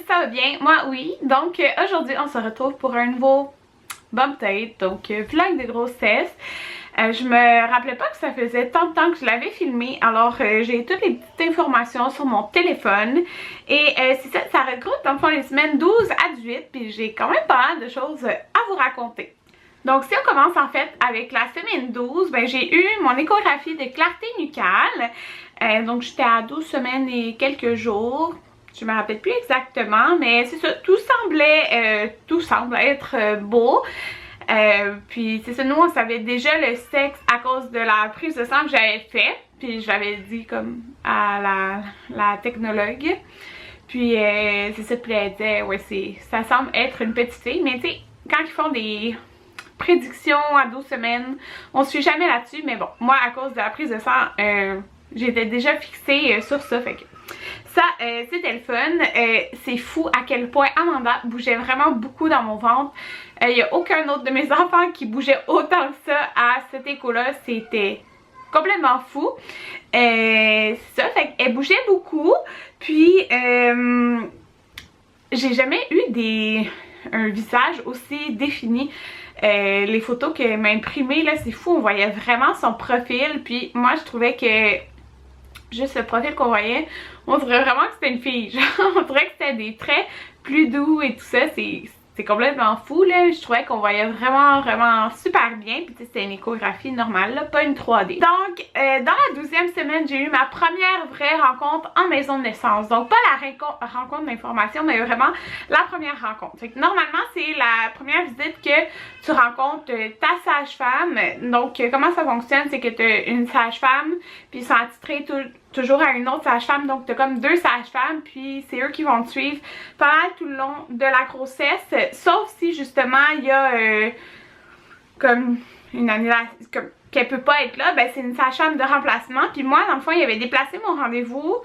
ça va bien? Moi, oui. Donc, aujourd'hui, on se retrouve pour un nouveau bump date, donc vlog de grossesse. Je me rappelais pas que ça faisait tant de temps que je l'avais filmé, alors j'ai toutes les petites informations sur mon téléphone. Et c'est ça, ça regroupe dans le fond les semaines 12 à 18, puis j'ai quand même pas mal de choses à vous raconter. Donc si on commence en fait avec la semaine 12, ben, j'ai eu mon échographie de clarté nucale. Donc j'étais à 12 semaines et quelques jours. Je me rappelle plus exactement, mais c'est ça, tout semble être beau. Puis c'est ça, nous on savait déjà le sexe à cause de la prise de sang que j'avais fait. Puis je l'avais dit comme à la technologue. Puis c'est ça, puis elle disait, ouais, ça semble être une petite fille. Mais tu sais, quand ils font des prédictions à 12 semaines, on se suit jamais là-dessus. Mais bon, moi à cause de la prise de sang, j'étais déjà fixée sur ça. Fait que ça, c'était le fun. C'est fou à quel point Amanda bougeait vraiment beaucoup dans mon ventre. Il n'y a aucun autre de mes enfants qui bougeait autant que ça à cet écho-là. C'était complètement fou. C'est ça, fait qu'elle bougeait beaucoup. Puis, j'ai jamais eu un visage aussi défini. Les photos qu'elle m'a imprimées, là, c'est fou. On voyait vraiment son profil. Puis, moi, je trouvais que juste le profil qu'on voyait, on dirait vraiment que c'était une fille. Genre, on dirait que c'était des traits plus doux et tout ça. C'est complètement fou, là. Je trouvais qu'on voyait vraiment super bien. Puis c'était une échographie normale, là, pas une 3D. Donc, dans la 12e semaine, j'ai eu ma première vraie rencontre en maison de naissance. Donc, pas la rencontre d'information, mais vraiment la première rencontre. Fait que normalement, c'est la première visite que tu rencontres ta sage-femme. Donc, comment ça fonctionne? C'est que tu as une sage-femme, puis ils sont attitrés toujours à une autre sage-femme, donc tu as comme deux sages-femmes, puis c'est eux qui vont te suivre pas mal tout le long de la grossesse, sauf si justement il y a comme une annulation, qu'elle peut pas être là, ben c'est une sage-femme de remplacement. Puis moi dans le fond il avait déplacé mon rendez-vous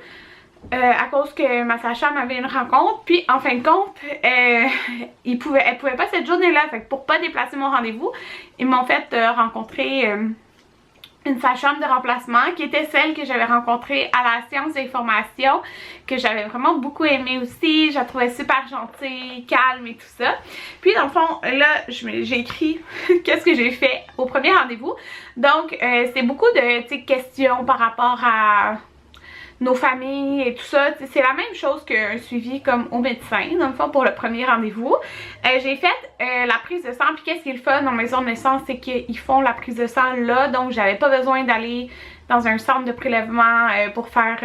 à cause que ma sage-femme avait une rencontre, puis en fin de compte elle pouvait pas cette journée-là, fait que pour pas déplacer mon rendez-vous, ils m'ont fait rencontrer une sage-femme de remplacement qui était celle que j'avais rencontrée à la séance d'information, que j'avais vraiment beaucoup aimée aussi. Je la trouvais super gentille, calme et tout ça. Puis dans le fond, là, j'ai écrit qu'est-ce que j'ai fait au premier rendez-vous. Donc, c'est beaucoup de questions par rapport à nos familles et tout ça. C'est la même chose qu'un suivi comme au médecin, dans le fond, pour le premier rendez-vous. J'ai fait la prise de sang, puis qu'est-ce qui est le fun en maison de naissance, c'est qu'ils font la prise de sang là, donc j'avais pas besoin d'aller dans un centre de prélèvement pour faire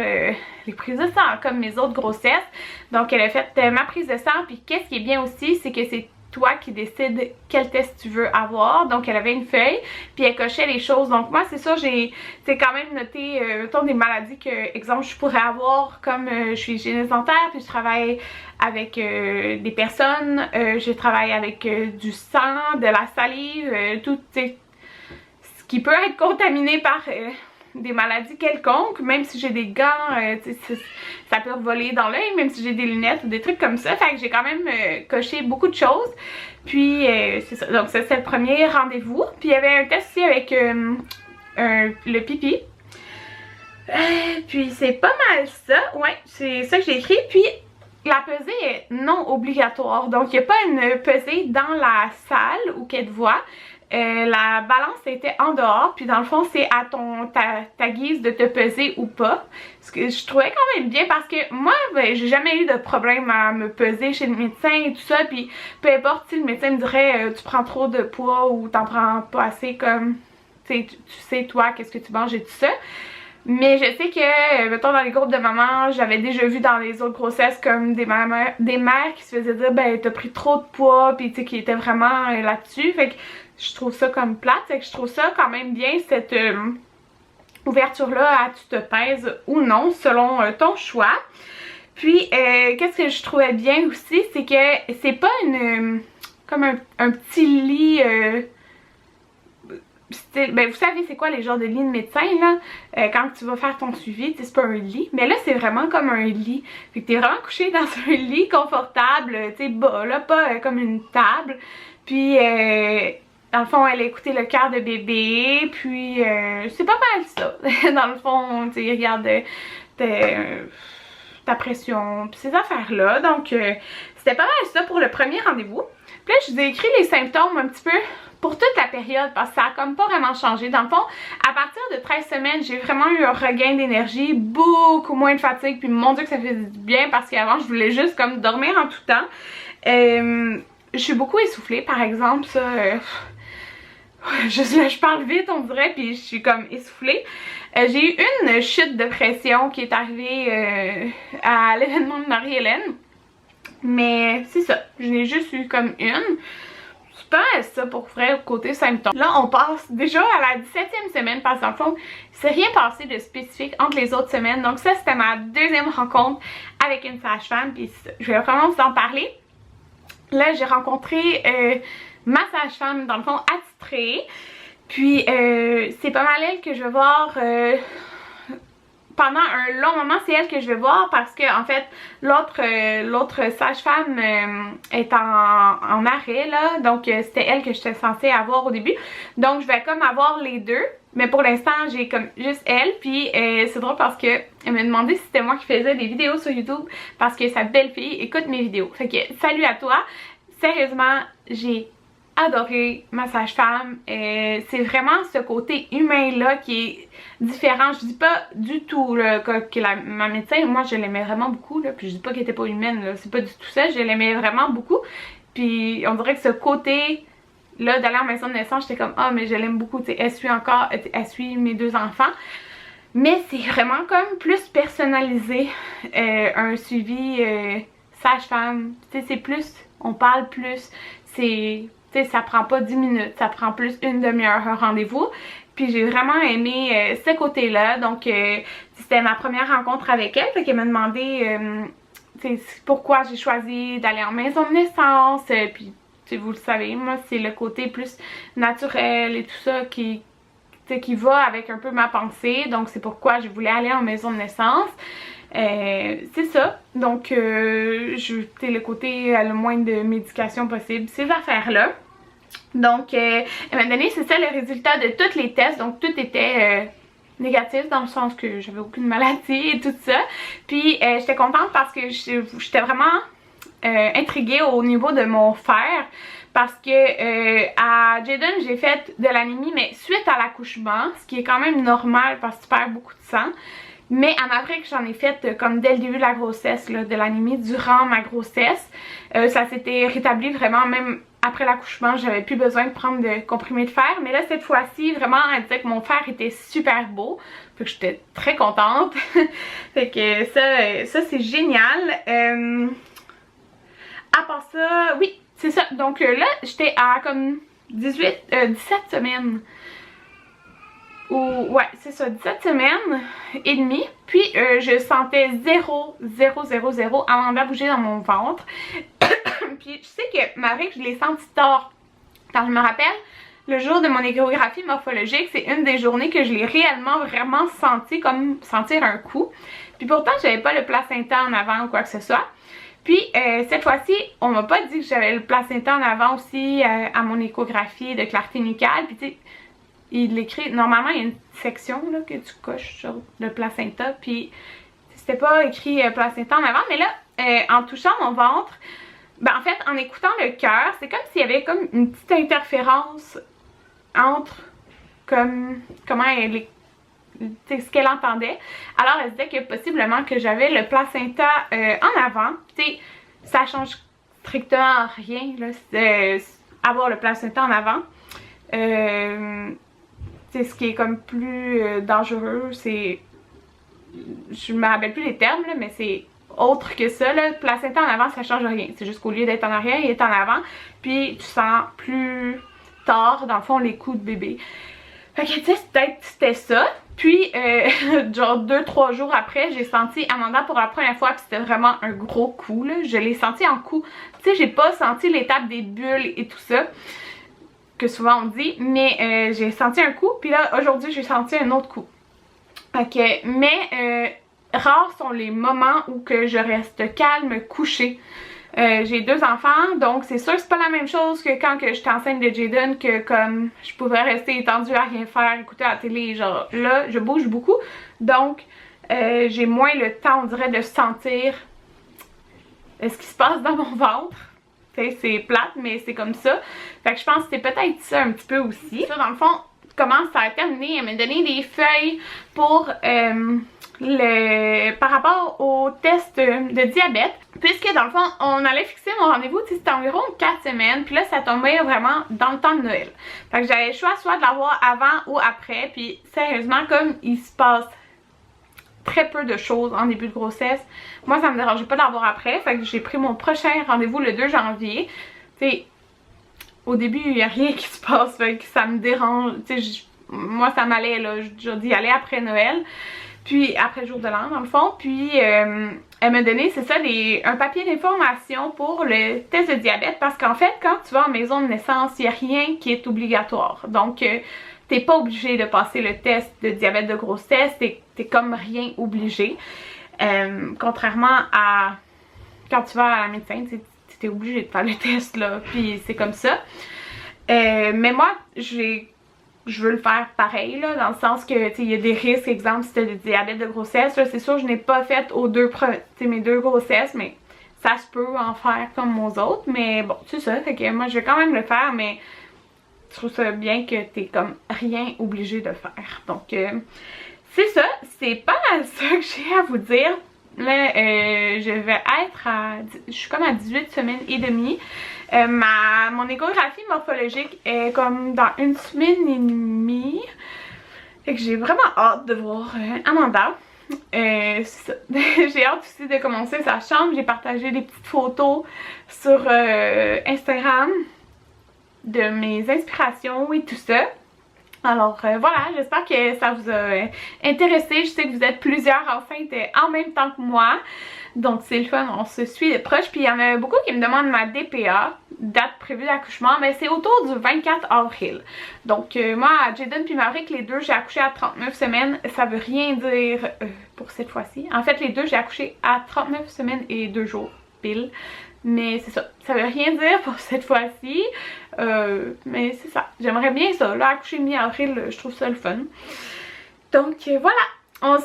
les prises de sang comme mes autres grossesses. Donc elle a fait ma prise de sang, puis qu'est-ce qui est bien aussi, c'est que c'est toi qui décides quel test tu veux avoir. Donc elle avait une feuille, puis elle cochait les choses. Donc moi c'est ça, j'ai quand même noté mettons des maladies que, exemple, je pourrais avoir, comme je suis hygiéniste dentaire, puis je travaille avec des personnes, je travaille avec du sang, de la salive, tout ce qui peut être contaminé par des maladies quelconques. Même si j'ai des gants, ça peut voler dans l'œil, même si j'ai des lunettes ou des trucs comme ça. Fait que j'ai quand même coché beaucoup de choses. Puis c'est ça, donc ça c'est le premier rendez-vous. Puis il y avait un test aussi avec le pipi. Puis c'est pas mal ça, ouais, c'est ça que j'ai écrit. Puis la pesée est non obligatoire, donc il n'y a pas une pesée dans la salle où qu'elle te voit. La balance était en dehors, puis dans le fond c'est à ta guise de te peser ou pas. Ce que je trouvais quand même bien, parce que moi ben, j'ai jamais eu de problème à me peser chez le médecin et tout ça. Puis peu importe si le médecin me dirait tu prends trop de poids ou t'en prends pas assez, comme tu sais toi qu'est-ce que tu manges et tout ça. Mais je sais que, mettons, dans les groupes de mamans, j'avais déjà vu dans les autres grossesses comme des mères qui se faisaient dire ben t'as pris trop de poids, puis tu sais, qui étaient vraiment là-dessus. Fait que je trouve ça comme plate, fait que je trouve ça quand même bien, cette ouverture-là à tu te pèses ou non, selon ton choix. Puis, qu'est-ce que je trouvais bien aussi, c'est que c'est pas comme un petit lit... ben vous savez c'est quoi les genres de lits de médecin là, quand tu vas faire ton suivi, c'est pas un lit, mais là c'est vraiment comme un lit. Fait que t'es vraiment couché dans un lit confortable, tu sais, bas là, pas comme une table. Puis dans le fond elle a écouté le cœur de bébé, puis c'est pas mal ça. Dans le fond, tu sais, regarde ta pression, puis ces affaires-là. Donc, c'était pas mal ça pour le premier rendez-vous. Puis là, je vous ai écrit les symptômes un petit peu pour toute la période parce que ça a comme pas vraiment changé. Dans le fond, à partir de 13 semaines, j'ai vraiment eu un regain d'énergie, beaucoup moins de fatigue, puis mon Dieu que ça fait du bien parce qu'avant, je voulais juste comme dormir en tout temps. Je suis beaucoup essoufflée, par exemple, ça... je parle vite, on dirait, puis je suis comme essoufflée. J'ai eu une chute de pression qui est arrivée à l'événement de Marie-Hélène. Mais c'est ça, je n'ai juste eu comme une. C'est pas ça pour vrai côté symptômes. Là, on passe déjà à la 17e semaine parce qu'en fond, il s'est rien passé de spécifique entre les autres semaines. Donc ça, c'était ma deuxième rencontre avec une sage-femme. Puis je vais vraiment vous en parler. Là, j'ai rencontré ma sage-femme, dans le fond, attitrée. Puis c'est pas mal elle que je vais voir pendant un long moment. C'est elle que je vais voir parce que en fait l'autre sage-femme est en arrêt là. Donc c'était elle que j'étais censée avoir au début. Donc je vais comme avoir les deux. Mais pour l'instant j'ai comme juste elle. Puis c'est drôle parce que elle m'a demandé si c'était moi qui faisais des vidéos sur YouTube. Parce que sa belle-fille écoute mes vidéos. Fait que salut à toi. Sérieusement, j'ai adoré ma sage-femme. C'est vraiment ce côté humain là qui est différent. Je dis pas du tout là, que ma médecin, moi je l'aimais vraiment beaucoup là, puis je dis pas qu'elle était pas humaine là, c'est pas du tout ça, je l'aimais vraiment beaucoup. Puis on dirait que ce côté là d'aller en maison de naissance, j'étais comme ah mais je l'aime beaucoup, tu sais, elle suit mes deux enfants. Mais c'est vraiment comme plus personnalisé, un suivi sage-femme, tu sais, c'est plus, on parle plus, c'est... Tu sais, ça prend pas 10 minutes, ça prend plus une demi-heure un rendez-vous. Puis j'ai vraiment aimé ce côté-là. Donc c'était ma première rencontre avec elle. Fait qu'elle m'a demandé pourquoi j'ai choisi d'aller en maison de naissance. Puis vous le savez, moi c'est le côté plus naturel et tout ça qui va avec un peu ma pensée. Donc c'est pourquoi je voulais aller en maison de naissance. C'est ça, donc le côté le moins de médication possible, ces affaires là. Donc elle m'a donné, c'est ça, le résultat de tous les tests. Donc tout était négatif dans le sens que j'avais aucune maladie et tout ça. Puis j'étais contente parce que j'étais vraiment intriguée au niveau de mon fer. Parce que à Jaden j'ai fait de l'anémie mais suite à l'accouchement, ce qui est quand même normal parce que tu perds beaucoup de sang. Mais à Maverick, j'en ai fait comme dès le début de la grossesse, là, de l'anémie durant ma grossesse. Ça s'était rétabli vraiment, même après l'accouchement, j'avais plus besoin de prendre de comprimés de fer. Mais là, cette fois-ci, vraiment, elle disait que mon fer était super beau. Fait que j'étais très contente. Fait que ça c'est génial. À part ça, oui, c'est ça. Donc là, j'étais à comme 17 semaines. Ouais, c'est ça, 17 semaines et demie. Puis je sentais 0 amande à bouger dans mon ventre. Puis je sais que Maverick, je l'ai senti tard. Quand je me rappelle, le jour de mon échographie morphologique, c'est une des journées que je l'ai réellement vraiment senti, comme sentir un coup. Puis pourtant, j'avais pas le placenta en avant ou quoi que ce soit. Puis cette fois-ci, on m'a pas dit que j'avais le placenta en avant aussi à mon échographie de clarté nucale. Puis tu sais, il l'écrit, normalement il y a une section là, que tu coches sur le placenta, puis c'était pas écrit placenta en avant, mais là en touchant mon ventre, ben en fait en écoutant le cœur, c'est comme s'il y avait comme une petite interférence entre comme comment elle est, ce qu'elle entendait. Alors elle disait que possiblement que j'avais le placenta en avant. Tu sais, ça change strictement rien là, avoir le placenta en avant. Ce qui est comme plus dangereux, c'est... Je me rappelle plus les termes, là, mais c'est autre que ça. Là. Placenta en avant, ça change rien. C'est juste qu'au lieu d'être en arrière, il est en avant. Puis tu sens plus tard, dans le fond, les coups de bébé. Fait que tu sais, peut-être c'était ça. Puis, genre 2-3 jours après, j'ai senti Amanda pour la première fois. Puis c'était vraiment un gros coup, là. Je l'ai senti en coup. Tu sais, j'ai pas senti l'étape des bulles et tout ça, que souvent on dit, mais j'ai senti un coup, puis là aujourd'hui j'ai senti un autre coup. Ok, mais rares sont les moments où que je reste calme, couchée. J'ai 2 enfants, donc c'est sûr que c'est pas la même chose que quand que j'étais enceinte de Jaden, que comme je pouvais rester étendue à rien faire, écouter la télé, genre là je bouge beaucoup, donc J'ai moins le temps, on dirait, de sentir ce qui se passe dans mon ventre. C'est plate, mais c'est comme ça. Fait que je pense que c'est peut-être ça un petit peu aussi. Ça, dans le fond, comment ça a terminé? Elle m'a donné des feuilles pour par rapport au test de diabète. Puisque dans le fond, on allait fixer mon rendez-vous, c'était environ 4 semaines. Puis là, ça tombait vraiment dans le temps de Noël. Fait que j'avais le choix soit de l'avoir avant ou après. Puis sérieusement, comme il se passe très peu de choses en début de grossesse, moi ça me dérangeait pas d'avoir après. Fait que j'ai pris mon prochain rendez-vous le 2 janvier. Tu sais, au début il n'y a rien qui se passe, fait que ça me dérange. Tu sais, moi ça m'allait là, je dis aller après Noël. Puis après le jour de l'an dans le fond. Puis elle m'a donné, c'est ça, un papier d'information pour le test de diabète. Parce qu'en fait, quand tu vas en maison de naissance, il n'y a rien qui est obligatoire. Donc t'es pas obligé de passer le test de diabète de grossesse, t'es comme rien obligé. Contrairement à quand tu vas à la médecin, t'es obligé de faire le test là, puis c'est comme ça. Mais moi, je veux le faire pareil là, dans le sens que il y a des risques, exemple si t'as du diabète de grossesse, là c'est sûr je n'ai pas fait mes deux grossesses, mais ça se peut en faire comme aux autres, mais bon c'est ça, fait que moi je vais quand même le faire, mais je trouve ça bien que t'es comme rien obligé de faire. Donc c'est ça, c'est pas mal ça que j'ai à vous dire. Là je vais être je suis comme à 18 semaines et demie. Mon échographie morphologique est comme dans 1 semaine et demie. Fait que j'ai vraiment hâte de voir Amanda. C'est ça. J'ai hâte aussi de commencer sa chambre. J'ai partagé des petites photos sur Instagram de mes inspirations et tout ça. Alors voilà, j'espère que ça vous a intéressé. Je sais que vous êtes plusieurs enceintes en même temps que moi. Donc c'est le fun, on se suit de proche. Puis il y en a beaucoup qui me demandent ma DPA, date prévue d'accouchement, mais c'est autour du 24 avril. Donc moi, Jaden puis Maverick, les deux, j'ai accouché à 39 semaines. Ça veut rien dire pour cette fois-ci. En fait, les deux, j'ai accouché à 39 semaines et 2 jours pile. Mais c'est ça, ça veut rien dire pour cette fois-ci. Mais c'est ça, j'aimerais bien ça. Là, accoucher mi-avril, je trouve ça le fun. Donc voilà,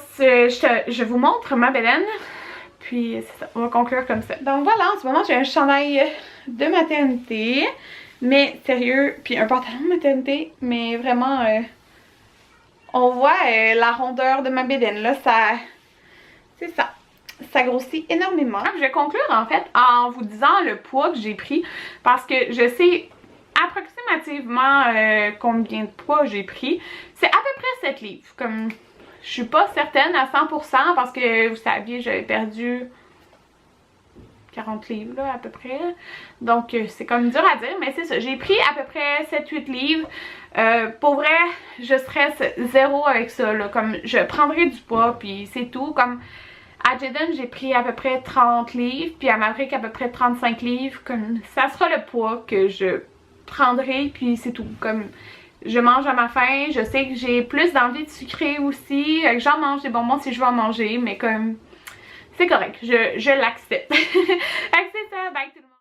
je vous montre ma bédaine. Puis c'est ça, on va conclure comme ça. Donc voilà, en ce moment j'ai un chandail de maternité. Mais sérieux, puis un pantalon de maternité. Mais vraiment, on voit la rondeur de ma bédaine. Là, c'est ça. Ça grossit énormément. Je vais conclure en fait en vous disant le poids que j'ai pris. Parce que je sais approximativement combien de poids j'ai pris. C'est à peu près 7 livres. Comme je suis pas certaine à 100% parce que vous saviez j'avais perdu 40 livres là à peu près. Donc c'est comme dur à dire, mais c'est ça. J'ai pris à peu près 7-8 livres. Pour vrai, je stresse zéro avec ça là. Comme je prendrai du poids puis c'est tout. Comme à Jaden, j'ai pris à peu près 30 livres, puis à Maverick à peu près 35 livres. Comme ça sera le poids que je prendrai, puis c'est tout. Comme je mange à ma faim, je sais que j'ai plus d'envie de sucrer aussi. J'en mange des bonbons si je veux en manger, mais comme c'est correct, je l'accepte. Fait que c'est ça, bye tout le monde.